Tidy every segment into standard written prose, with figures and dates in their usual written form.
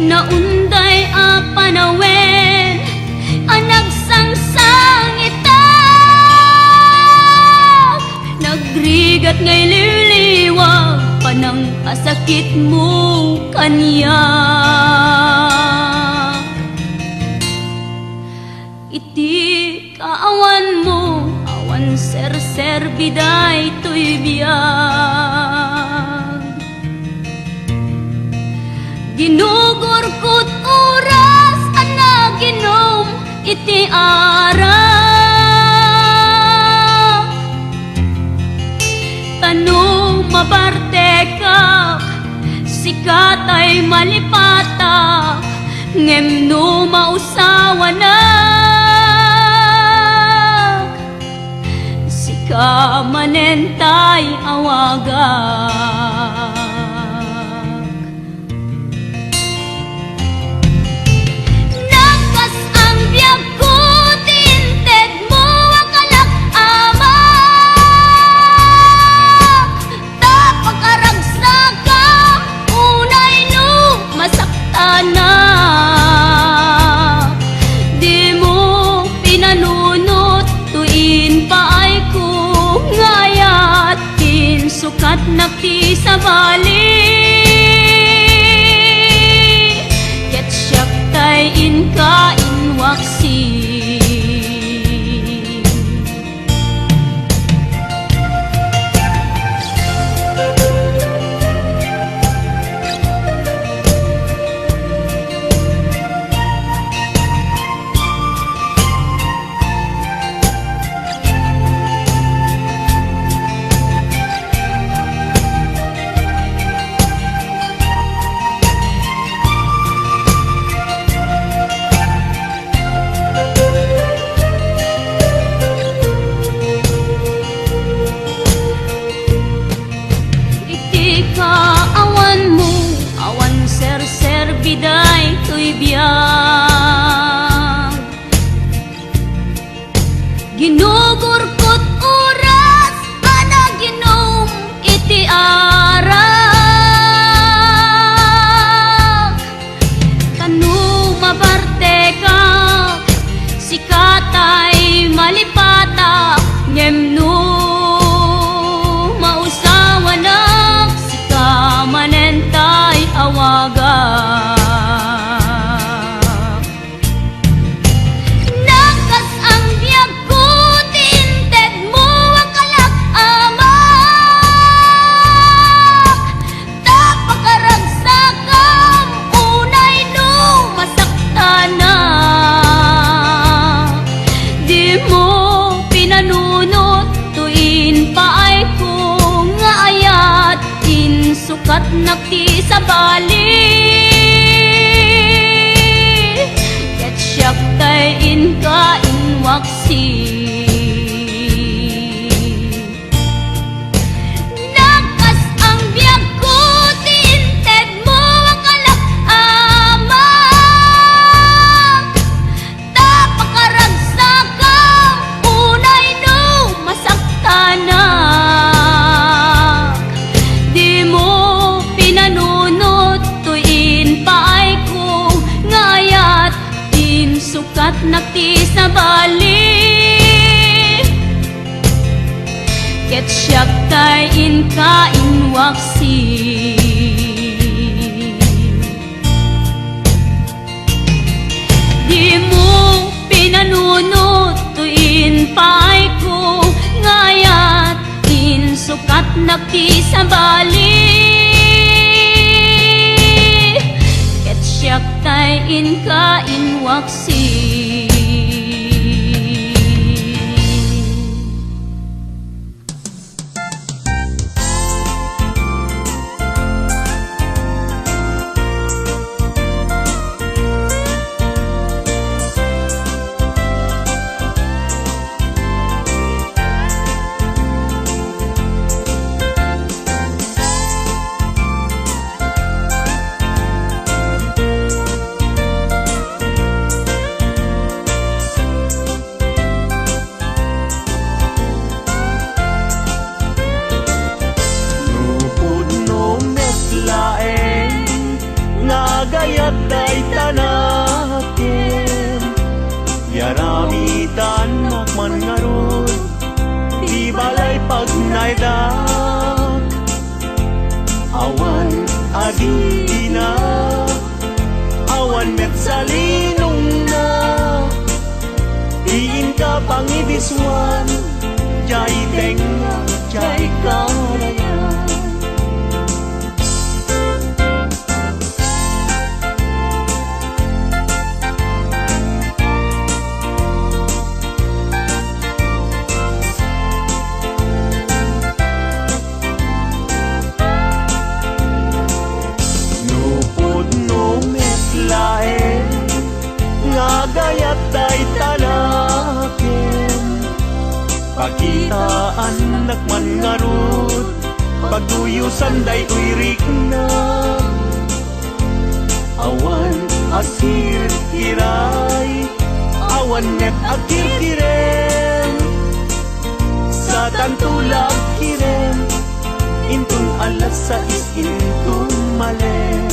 naunday a panawen ang nagsangsang itak, nagrigat ngay liliwag panang asakit mo kanya. Iti kaawan mo, awan ser biday to'y biyag. Ginugurkot oras ana ginom iti ara, tanong mabarte ka sikat ay malipata ngem no mausawa na sika manentay awagak. Nakas ang biyag ko tinted mo akalak ama, tapakaragsak ka unay no masakta na. Di mo pinanunot tuin paay ko ngayat sukat nakti sa bali, ket siyak tay inka inwaksi. Awan mo, awan ser biday to'y biyag. Ginugurkot oras ana ginom iti ara, tanu mabarte ka sikatay malipata ngem no mausawa na manentay awagak. Nakas ang biyag ko tinted mo akalak ama, tapakaragsak ang unay no masakta na. Di mo pinanunot tuin paay ko nga ayat sukat nakti sa bali, ket siyak tay inka inwaksi. Nakas ang biyag ko tinted mo akalak ama, tapakaragsak ang unay no masakta na. Sukat nakti sa bali, ket siyak tay inka inwaksi. Di mo pinanunot tuin paay ko ngayat sukat nakti sa bali, siyak tay inka inwaksi. gayat day tanaken yaramitan nakman ngarod di balay pag naidak awan adina awan met salinong na diin ka pangibiswan jay tenga jay karayan. Gayat day talaken pakitaan nakman ngarud pagduyusan day uirik na awan asir kiray awan net akir kirem sa tantulag kirem intun alas sa intun malem.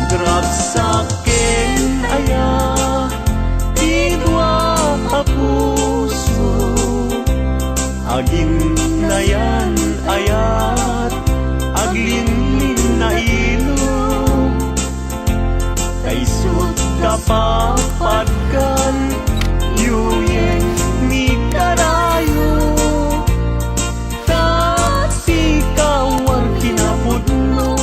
Nagragsaken aya idwa a puso agin na yan ayat aglinlin na ilo kaisut kapapagkan yuyeng ni karayo tati kawar kinapudno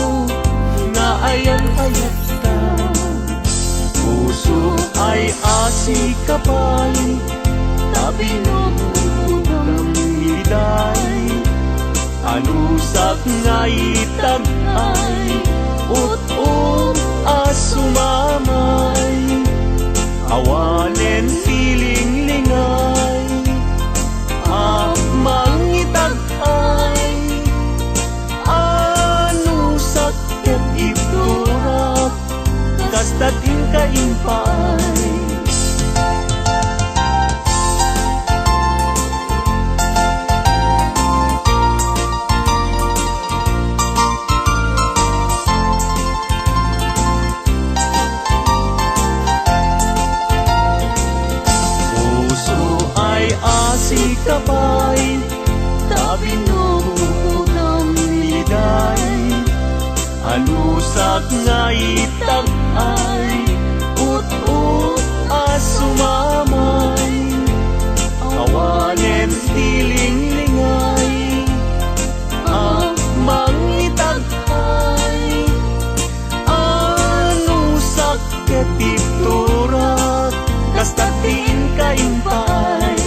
nga ayan ayat ka puso ay asi kapay tabinugang niliday anusak nga itag ay ut-ut asumamay awanen siling lingay mangitag ay anusak ket iturak kastatin kaimpay. Si kapay tabinugang niliday alusak nga itag ay ut-ut asumamay awanen tiling lingay mangitag ay anusak ketiturak kastatin kaimpay.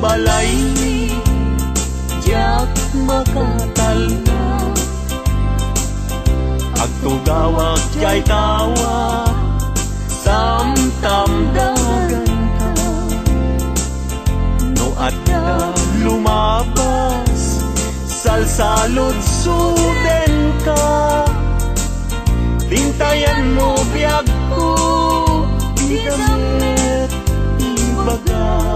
Balay jak makatalna agtugawag jay tawa samtam dagan ka no adda lumabas salsalod suden ka tintayan mo biyag ko di damit ibaga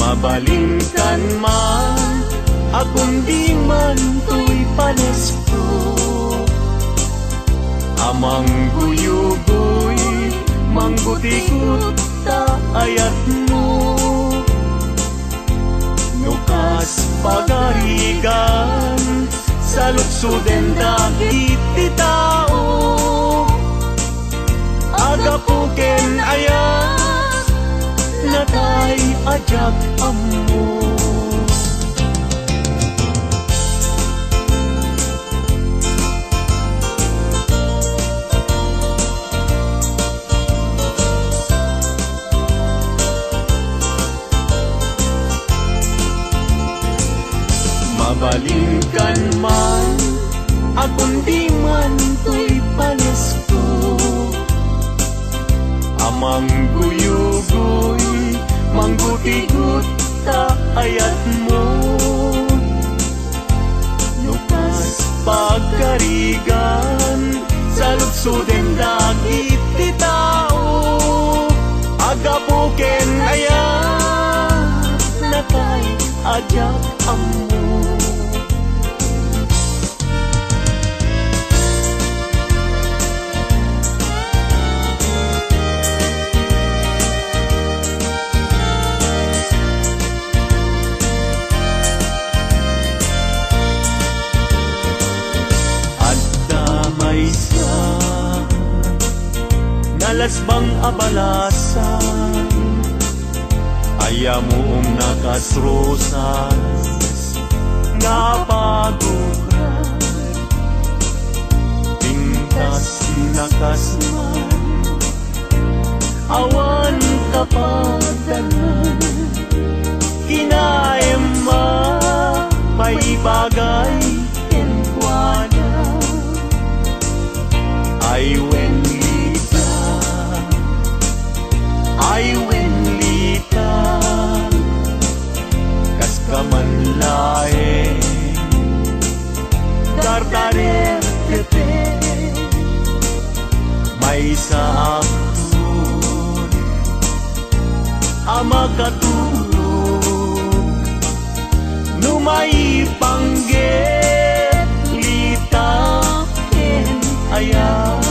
mabalingkan man akong di man to'y panesko amang guyugoy manggutikot ta ayat mo nukas pagarigan sa luksuden dagit ti tao agapuken ayat natay ajak ammo. Balikan man akong di man to'y panesko, amang guyugoy mangguti-gut ta ayat mo. Nukas pagkarigan sa lugsuden dagit ti tao, agapuken ayat na kay ajak amo. Nalasbang abalasan, ayamoong nakasrosas, nga paguran, tingkas nakasman, awan kapadanan, kinaema, paibagay, kenkwana, ay wenlita, kas kamanlae, dardarer tepe, may saakton, ama katulog, numay pangget, lita, ken ayat.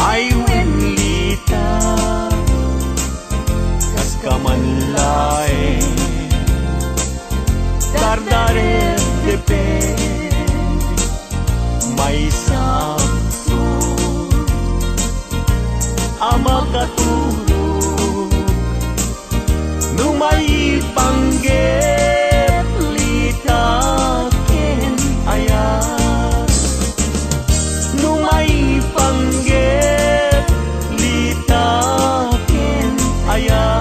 Ay wenlita, kas kamanlae, dardarer depe, may sabton, ama katulog, numay pangget, lita ken ayat, numay pangget, lita ken ayat.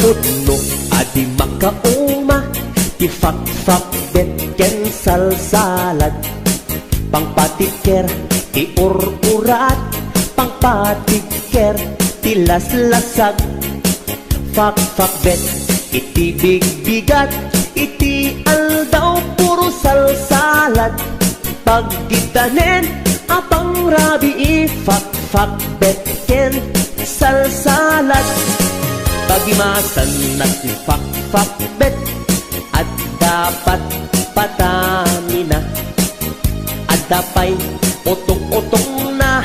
Pudno adi makauma, ti fak-fak bet ken salsalad, pangpatiker ti ur-urat, pangpatiker ti laslasag, fak-fak bet iti big-bigat, iti aldaw puro salsalad, pagkitanen apang rabi fak-fak bet ken salsalad. Pagimasan na si fak-fak bet, at dapat patamina, at dapay utong-utong na,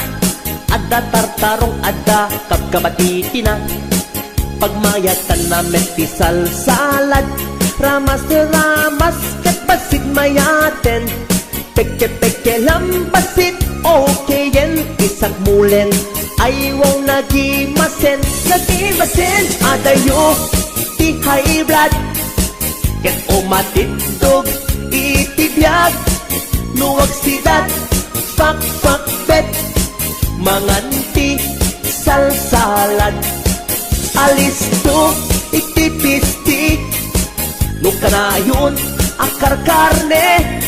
at da tartarong, at da kapkamatiti na. Pagmayatan na meti salsalad, ramas-ramas kat basit mayaten, peke-peke lambasit, okay yen, isak mulen, ayaw nagimasen, adayo ti high blood, ket umatidog itibiyag, nuwag sidat, fak-fak bet, manganti salsalad, alisto itipisti, nukanayon akar karne,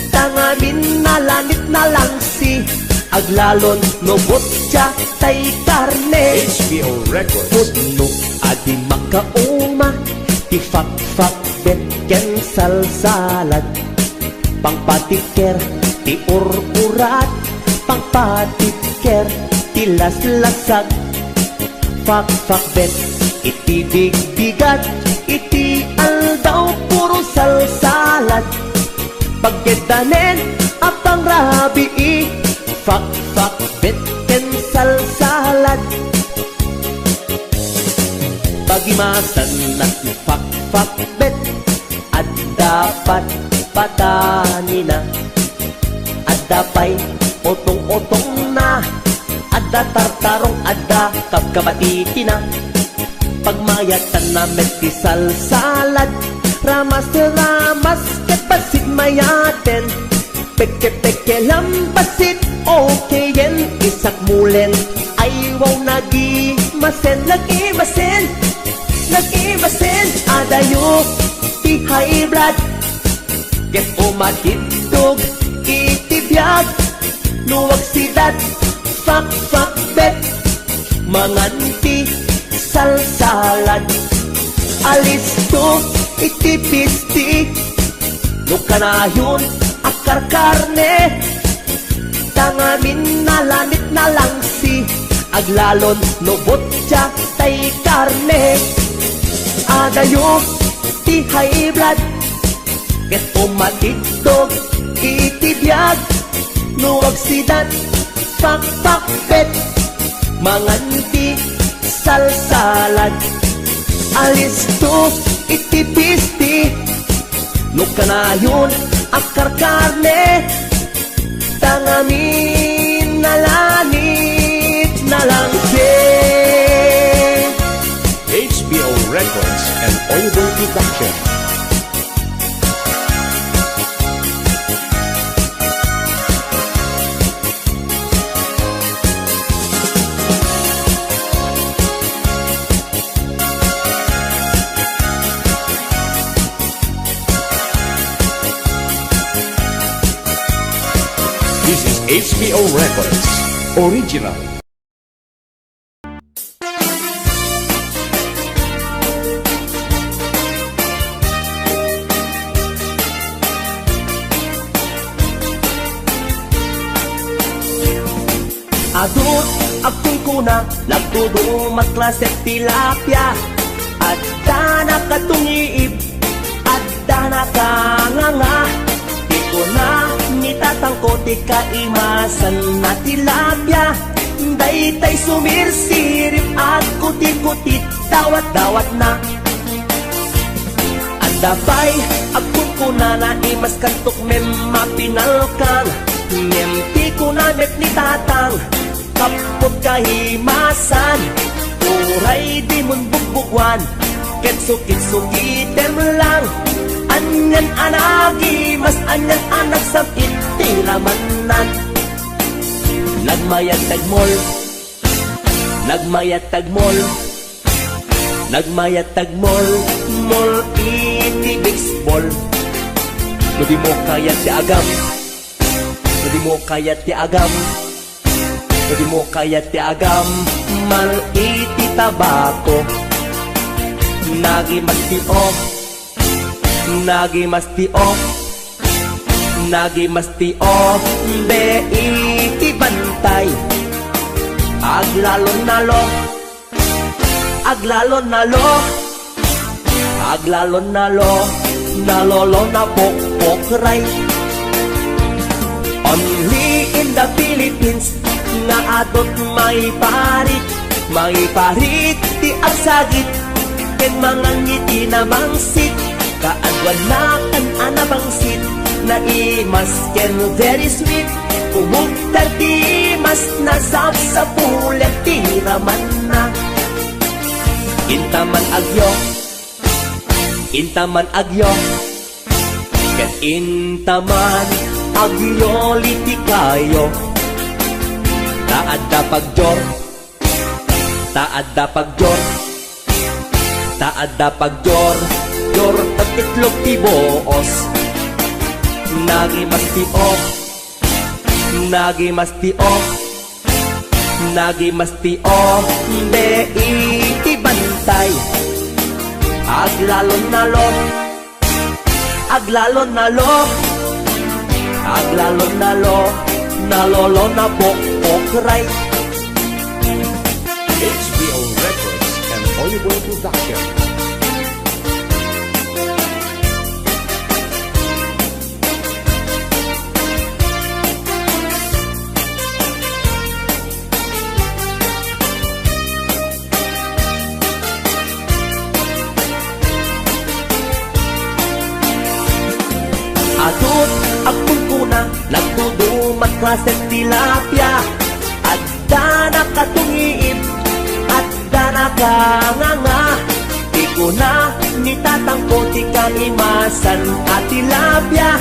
tangamin na lanit na langsi, aglalon no botya tay karne. HBO Records. Pudno adi makauma, ti fak-fak bet ken salsalad, pangpatiker ti ur-urat, pangpatiker ti laslasag, fak-fak bet iti big-bigat, iti aldaw puro salsalad. Pagkedanen apang rabii, fak fak bet ken salsalad. Pagimasan at fak fak bet, at dapat patanina. Adda pa'y otong-otong na, adda tartarong, adda kapkabatiti na. Pagmayatan na meti salsalad, ramas ket basit mayaten. Peke lambasit okayen, isak mulen ay wow nagimasen. Nagimasen adayo ti high blood, ket umatidog itibiyag. Luwag sidat fak fak bet, manganti salsalad. Alis to itipisti, nukanayon akar karne. Tangamin na lanit na lang si aglalon no botya tay karne. Adayo ti high blood, ket umatidog itibiyag. Luwag sidat fak fak bet, manganti salsalad. Alis to itipisti, nukanayon akar karne. Tangamin na lanit na lang HBO Records and Oliver Production. This is HBO Records Original. Adut akong kuna, lagtudo matlasek tilapia. Adda na katungiib, adda na kanganga. Di ko na nitatangko, di kaimasan na tilapia. Daytay sumirsirip at kuti-kutit, dawat-dawat na. Adda pa'y akong kuna na imas kantok mem mapinalkang. Nemti ko na met ni tatang, kapot kahimasan. Uray di mun bugbugwan, ketsukit-sukitem lang. Anyan anagi, mas anyan anak sa itiramanan. Nagmayat tagmol, nagmayat tagmol, nagmayat tagmol, mol iti baseball. No di mo kaya ti agam, no di mo kaya ti agam, no di mo kaya ti agam, mal iti tabako. Nagimastio, nagimastio, nagimastio, be iti bantay. Aglalon nalo, aglalon nalo, aglalon nalo, nalolo na pokpokray. Only in the Philippines nga adot may parit ti agsagit. Ken mga ngiti na mangsit, kaadwan na kan anabangsit. Na imas ken very sweet, umugtar ti mas nasap sa pulet ti raman na. Intaman agyo, intaman agyo, ken intaman agyo liti kayo. Taadda pagjor, taadda pagjor, taadda pagjor, jor at itlog ti boos. Nagimastio, nagimastio, nagimastio, be iti bantay. Aglalon nalo, aglalon nalo, aglalon nalo, nalolo na pokpokray. HBO Records and Oliver Production. Adot akong kuna nagdudumat klaset tilapia. Adda na katungiib, adda na kanganga. Di ko na nitatangko ti kanimasan at tilapia.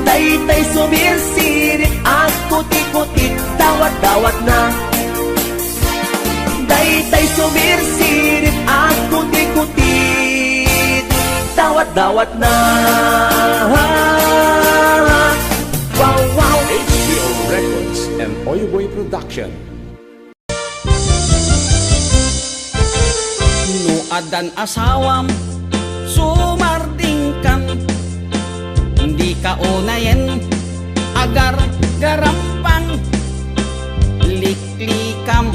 Daytay sumirsirit at kuti-kutit, dawat-dawat na. Daytay sumirsirit at kuti-kutit, dawat-dawat na. Wow, wow. HBO Records and Oyoboy Production. No adan asawam, sumarding kan. Hindi ka unayen, agar garampang. Liklikam,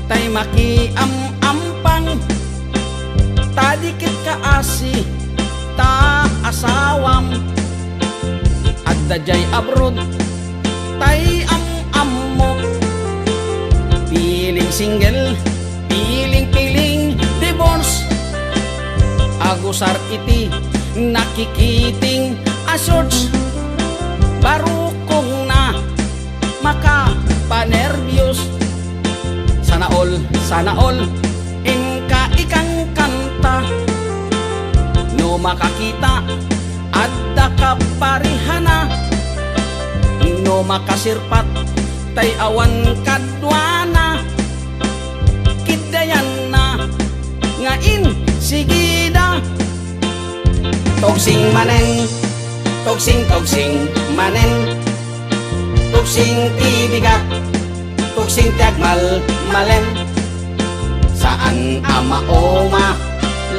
tay makiam-ampang. Tadikit ka asi, ta asawam. At dajay abroad, tay am-am mo. Piling single, piling-piling divorce. Agusar iti nakikiting asorts. Barukong na makapanervyos. Sana all inka ikang kanta. No makakita adda ka parihana. No makasirpat tay awan kadwana. Kidayan na ngain sigida. Togsing manen, togsing manen. Togsing tibigat, togsing tiagmal malen. Saan amaoma,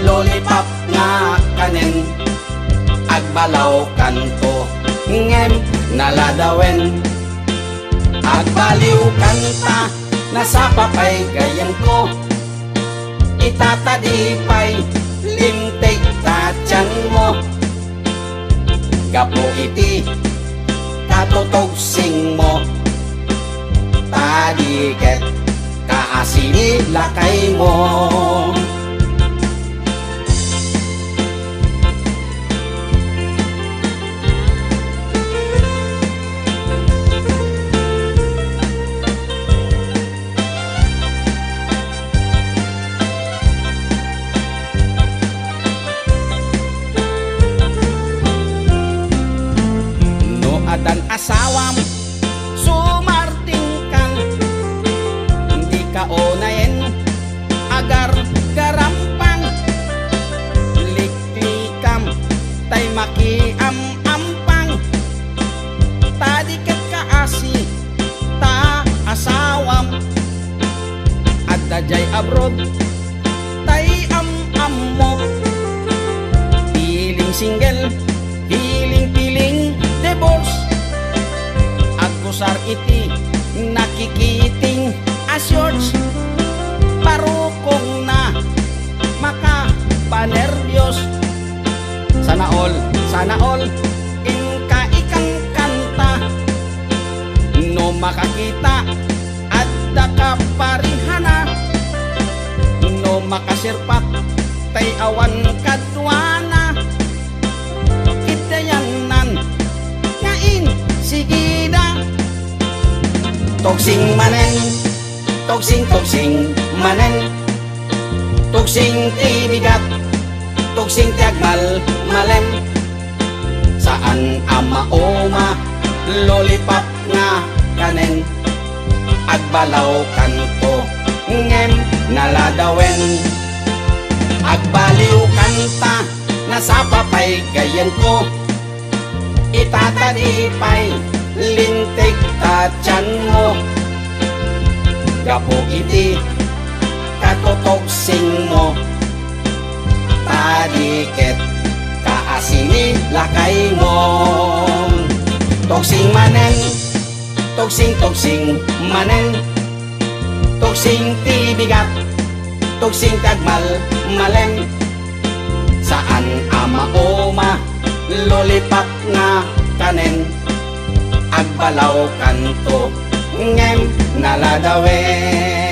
lollipop nga kanen. Agbalaw kanto, ngem naladawen. Agbaliw kanta, nasa papay gayan ko. Itatadipay, limtig tatyan mo. Gapo iti, katotogsing mo. Tadiket, kaasini lakay mo. Dan asawam, sumarting kan. Hindi ka unayen, agar garampang. Liklikam, tay makiam-ampang. Tadiket ka asi, ta asawam. At dajay abroad, tay am-am mo. Piling single, piling-piling divorce. Agusar iti nakikiting asyorts. Parukong na makapanervyos. Sana all inka ikang kanta. No makakita adda ka parihana. No makasirpat tay awan kadwana. Kidayanan ngain sigida. Togsing manen, togsing manen. Togsing tibigat, togsing tiagmal malen. Saan amaoma, lollipop nga kanen. Agbalaw kanto, ngem naladawen. Agbaliw kanta, nasa papay gayan ko. Itatadipay, lintig tatyan mo. Gapo iti, katotogsing mo. Tadiket, kaasini lakay mo. Togsing manen, togsing manen. Togsing tibigat, togsing tagmal malen. Saan amaoma, lollipop nga kanen. Agbalaw kanto, ngem naladawen.